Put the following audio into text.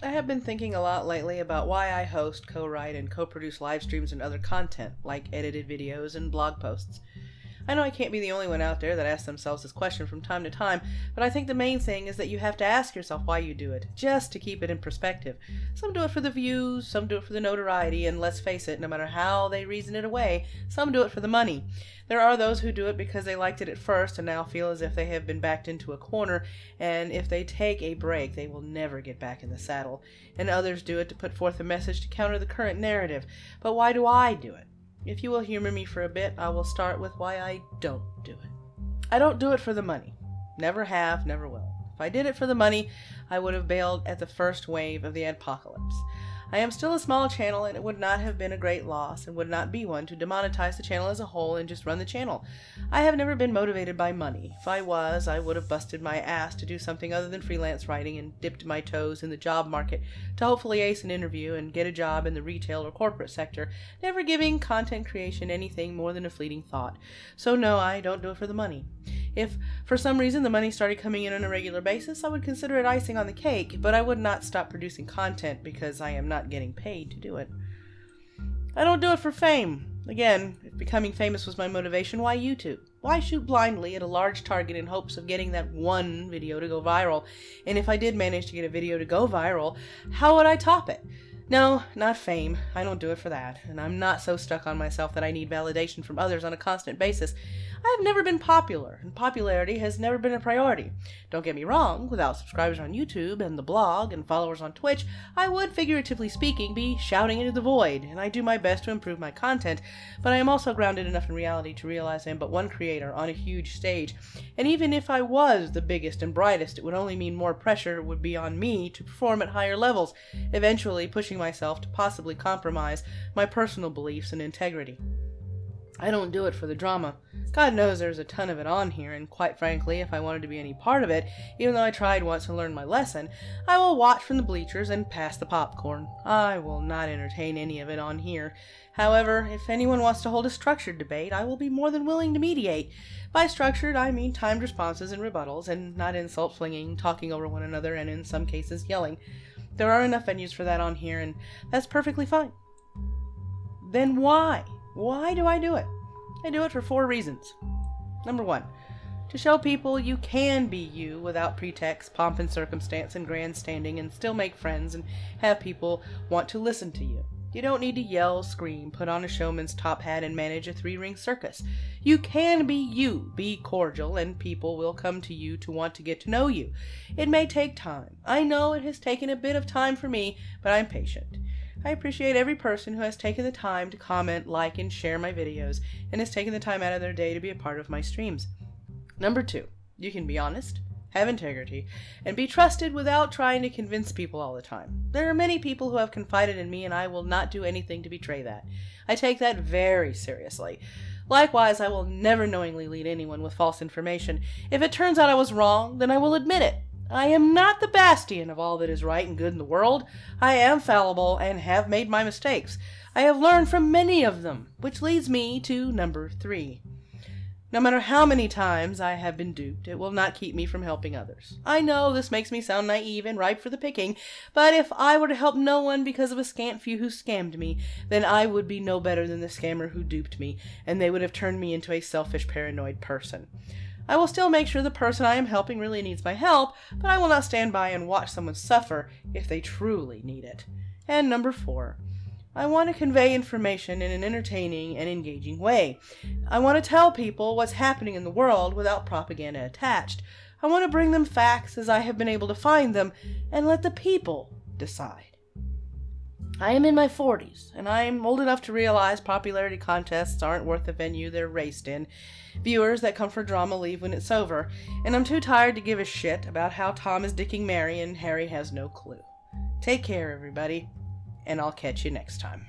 I have been thinking a lot lately about why I host, co-write, and co-produce live streams and other content, like edited videos and blog posts. I know I can't be the only one out there that asks themselves this question from time to time, but I think the main thing is that you have to ask yourself why you do it, just to keep it in perspective. Some do it for the views, some do it for the notoriety, and let's face it, no matter how they reason it away, some do it for the money. There are those who do it because they liked it at first and now feel as if they have been backed into a corner, and if they take a break, they will never get back in the saddle. And others do it to put forth a message to counter the current narrative. But why do I do it? If you will humor me for a bit, I will start with why I don't do it. I don't do it for the money. Never have, never will. If I did it for the money, I would have bailed at the first wave of the apocalypse. I am still a small channel, and it would not have been a great loss, and would not be one, to demonetize the channel as a whole and just run the channel. I have never been motivated by money. If I was, I would have busted my ass to do something other than freelance writing and dipped my toes in the job market to hopefully ace an interview and get a job in the retail or corporate sector, never giving content creation anything more than a fleeting thought. So no, I don't do it for the money. If for some reason the money started coming in on a regular basis, I would consider it icing on the cake, but I would not stop producing content because I am not getting paid to do it. I don't do it for fame. Again, if becoming famous was my motivation, why YouTube? Why shoot blindly at a large target in hopes of getting that one video to go viral? And if I did manage to get a video to go viral, how would I top it? No, not fame. I don't do it for that. And I'm not so stuck on myself that I need validation from others on a constant basis. I have never been popular, and popularity has never been a priority. Don't get me wrong, without subscribers on YouTube and the blog and followers on Twitch, I would, figuratively speaking, be shouting into the void, and I do my best to improve my content, but I am also grounded enough in reality to realize I am but one creator on a huge stage, and even if I was the biggest and brightest, it would only mean more pressure would be on me to perform at higher levels, eventually pushing myself to possibly compromise my personal beliefs and integrity. I don't do it for the drama. God knows there's a ton of it on here, and quite frankly, if I wanted to be any part of it, even though I tried once and learned my lesson, I will watch from the bleachers and pass the popcorn. I will not entertain any of it on here. However, if anyone wants to hold a structured debate, I will be more than willing to mediate. By structured, I mean timed responses and rebuttals, and not insult flinging, talking over one another, and in some cases yelling. There are enough venues for that on here, and that's perfectly fine. Then why? Why do I do it? I do it for 4 reasons. Number 1, to show people you can be you without pretext, pomp and circumstance, and grandstanding, and still make friends and have people want to listen to you. You don't need to yell, scream, put on a showman's top hat, and manage a 3-ring circus. You can be you, be cordial, and people will come to you to want to get to know you. It may take time. I know it has taken a bit of time for me, but I'm patient. I appreciate every person who has taken the time to comment, like, and share my videos, and has taken the time out of their day to be a part of my streams. Number 2, you can be honest, have integrity, and be trusted without trying to convince people all the time. There are many people who have confided in me, and I will not do anything to betray that. I take that very seriously. Likewise, I will never knowingly lead anyone with false information. If it turns out I was wrong, then I will admit it. I am not the bastion of all that is right and good in the world. I am fallible and have made my mistakes. I have learned from many of them, which leads me to number 3. No matter how many times I have been duped, it will not keep me from helping others. I know this makes me sound naive and ripe for the picking, but if I were to help no one because of a scant few who scammed me, then I would be no better than the scammer who duped me, and they would have turned me into a selfish, paranoid person. I will still make sure the person I am helping really needs my help, but I will not stand by and watch someone suffer if they truly need it. And number 4, I want to convey information in an entertaining and engaging way. I want to tell people what's happening in the world without propaganda attached. I want to bring them facts as I have been able to find them, and let the people decide. I am in my 40s, and I am old enough to realize popularity contests aren't worth the venue they're raced in. Viewers that come for drama leave when it's over, and I'm too tired to give a shit about how Tom is dicking Mary and Harry has no clue. Take care, everybody, and I'll catch you next time.